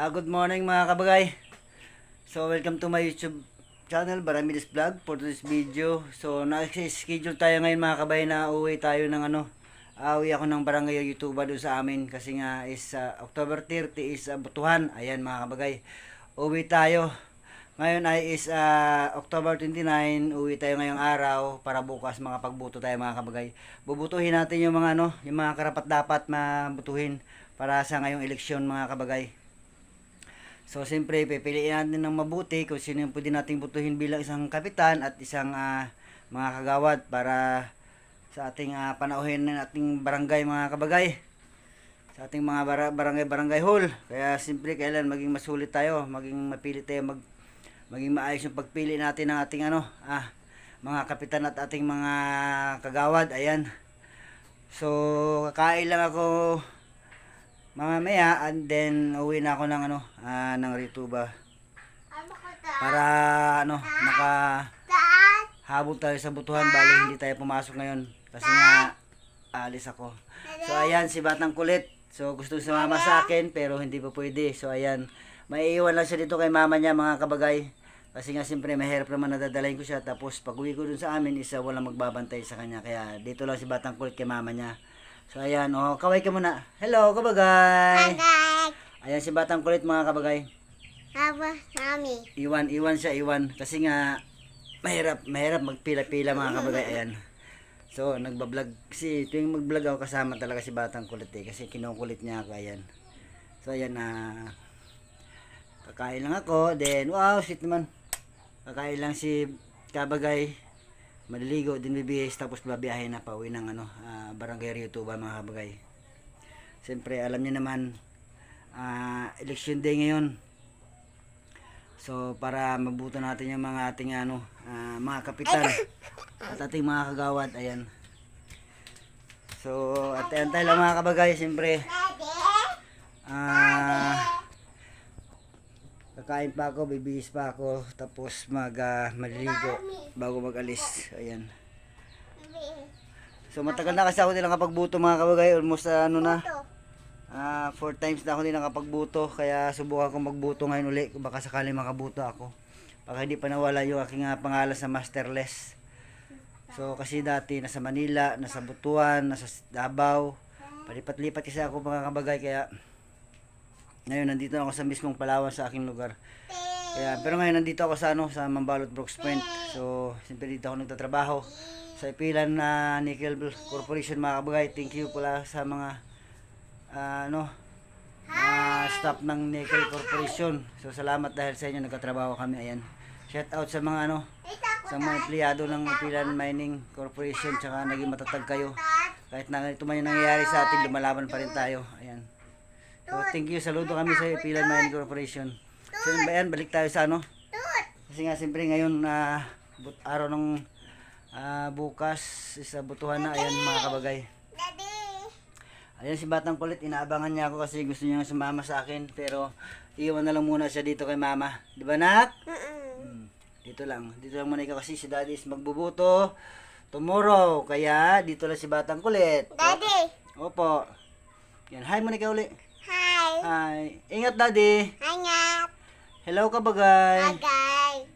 Good morning mga kabagay. So welcome to my YouTube channel, Baramides Vlog for this video. So naka-schedule tayo ngayon mga kabay na uwi tayo ng uwi ako ng barangay YouTuber doon sa amin kasi nga is October 30 is butuhan. Ayan mga kabagay. Uwi tayo. Ngayon ay is October 29, uwi tayo ngayong araw para bukas mga pagbuto tayo mga kabagay. Bubutuhin natin yung mga yung mga karapat dapat mabutuhin para sa ngayong eleksyon mga kabagay. So, siyempre, pipiliin natin ng mabuti kung sino yung pwede nating butuhin bilang isang kapitan at isang mga kagawad para sa ating panauhin ng ating barangay mga kabagay. Sa ating mga barangay hall. Kaya, siyempre, kailan maging masulit tayo, maging mapili tayo, maging maayos yung pagpili natin ng ating mga kapitan at ating mga kagawad. Ayan. So, kakain lang ako mamaya and then uwi na ako ng ng Rituba para nakahabol tayo sa butuhan bali hindi tayo pumasok ngayon kasi nga alis ako. So ayan si Batang Kulit, so gusto sumama sa akin pero hindi pa pwede. So ayan, maiiwan lang siya dito kay mama niya mga kabagay kasi nga siyempre mahirap naman nadadalahin ko siya, tapos pag uwi ko dun sa amin isa walang magbabantay sa kanya, kaya dito lang si Batang Kulit kay mama niya. So ayan, kaway ka muna. Hello kabagay. Ayan si Batang Kulit mga kabagay. Mami. Iwan siya kasi nga mahirap magpila-pila mga kabagay. Ayan. So nagba-vlog kasi tuwing mag-vlog ako kasama talaga si Batang Kulit kasi kinukulit niya ako. Ayan. So ayan kakain lang ako, then wow, shit naman. Kakain lang si kabagay. Maliligo, din bibihis, tapos babiyahe na pa uwi ng barangay YouTuber mga kabagay. Siyempre alam niyo naman election day ngayon. So para mabuto natin yung mga ating mga kapitan at ating mga kagawad. Ayan. So antay lang mga kabagay, siyempre kakain pa ako, bibihis pa ako, tapos maliligo bago mag-alis. Ayan. So matagal na kasi ako din nakapagbuto mga kabagay, almost 4 times na ako din nakapagbuto, kaya subukan ko magbuto ngayon uli, baka sakaling makabuto ako, baka hindi pa nawala yung aking pangalan sa masterless. So kasi dati nasa Manila, nasa Butuan, nasa Davao, palipat-lipat kasi ako mga kabagay, kaya ngayon nandito ako sa mismong Palawan sa aking lugar. Pero ngayon nandito ako sa Mambalot, Brooks Point. So siyempre dito ako nagtatrabaho sa ipilan na Nickel Corporation mga kabagay. Thank you pala sa mga staff ng Nickel Corporation. So salamat dahil sa inyo nagtatrabaho kami. Ayan. Shout out sa mga sa mga empleyado ng Ipilan Mining Corporation, tsaka naging matatag kayo. Kahit na ito man yung nangyayari sa atin, lumalaban pa rin tayo. Ayan. So thank you, saludo kami sa Ipilan Mining Corporation. So yan, balik tayo sa kasi nga siyempre ngayon araw ng bukas sa butuhan na. Ayan mga kabagay. Ayan si Batang Kulit, inaabangan niya ako kasi gusto niya sumama sa akin, pero iwan na lang muna siya dito kay mama. Di ba nak? Dito lang muna ikaw kasi si daddy is magbubuto tomorrow, kaya dito lang si Batang Kulit. Daddy. Opo. Yan, hi muna ikaw ulit. Hi. Hi. Ingat daddy. Ingat. Hello kabagay. Bagay.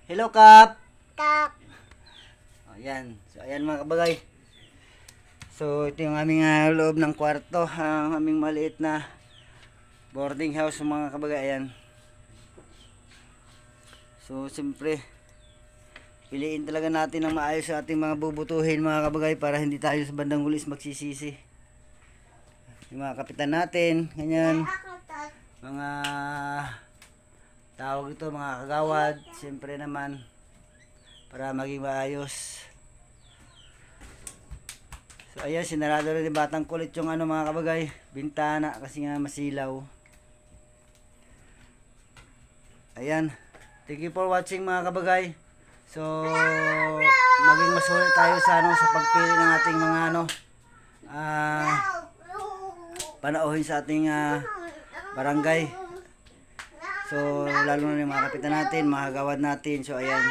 Hello kap. Kap. Ayan. So ayan mga kabagay. So ito yung aming loob ng kwarto, ang aming maliit na boarding house mga kabagay. Ayan. So siyempre piliin talaga natin ng maayos sa ating mga bubutuhin mga kabagay para hindi tayo sa bandang hulis magsisisi. Yung mga kapitan natin, ganyan, mga tawag ito, mga kagawad, siyempre naman para maging maayos. So ayan, sinarado rin yung Batang Kulit yung mga kabagay, bintana kasi nga masilaw. Ayan, thank you for watching mga kabagay. So maging masulit tayo sa sa pagpili ng ating mga panauhin sa ating barangay. So lalo na yung mga kapitan natin, mga kagawad natin. So ayan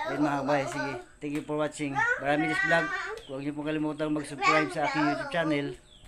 mga kabay, sige, thank you for watching Baramides Vlog. Huwag niyo pong kalimutan mag-subscribe sa aking YouTube channel.